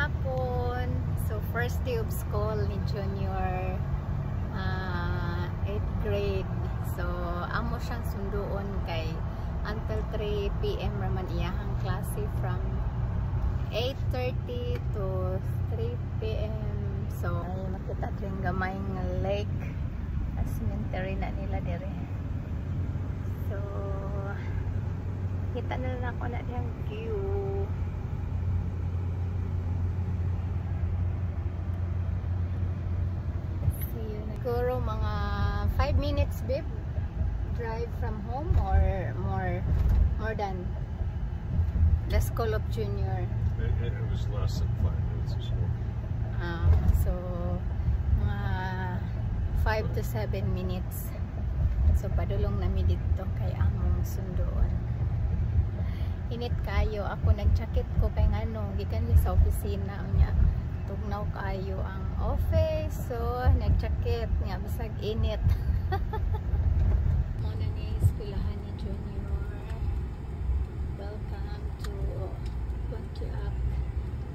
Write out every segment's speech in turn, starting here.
hapon. So first day of school ni Junior, 8th grade. So amo siyang sunduon kay until 3 PM raman iyahang klase from 8:30 to 3 PM. So ay makita ring gamay nga lake, cemetery na nila dire. So kita na lang ako na diyang view. Siguro mga 5 minutes babe drive from home, or more than the school of Junior. It was less than 5 minutes of school. So mga 5 to 7 minutes. So padulong nami dito kay among sundoon. Init kayo, ako nagjakit ko kay ngano gikan ni sa opisina niya. Tugnaw kayo ang office, so nagjakit nga bisag init. Muna ni eskwelahan ni Junior. Welcome to Pontiac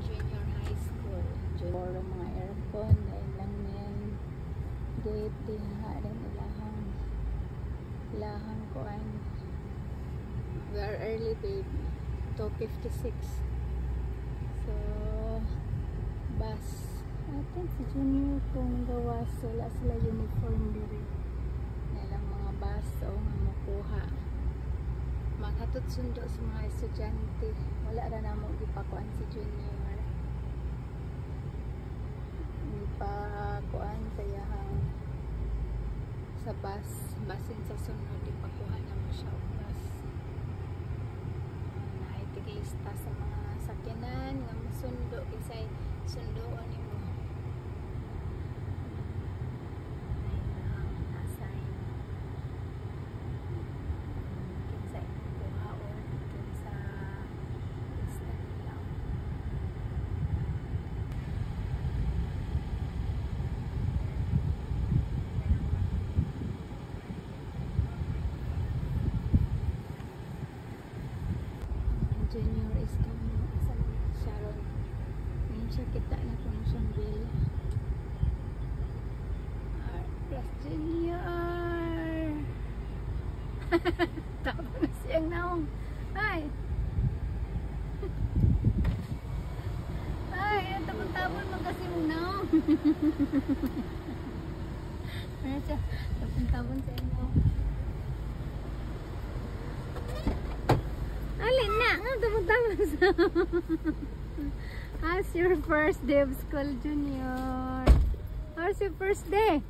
Junior High School. Junior mga aircon dahil lang yan gate diha rin ilahang kuan. We are early babe, 2:56. So bus. I think si Junior kung gawas wala sila uniform diri. Nilang mga bus o nga makuha. Maghatod sundo sa mga estudyante. Wala ra na mo gipakuan si Junior. Gipakuan sa yahang sa bus. Basin sa sunod ipakuha na mo siya og bus. Naitigilista sa mga sakyanan nga masundo kisay sundoon nimo. Junior is coming sa Sharon. Ngayon siya kita na kung siyang bill. Plus Junior. Tabo na siyang naong. Ay! Ay! Tabon-tabon mo kasi mong naong. Ano siya? Tabon-tabon sa inyo. Alin na! Tabon-tabon sa How's your first day of school, Junior? How's your first day?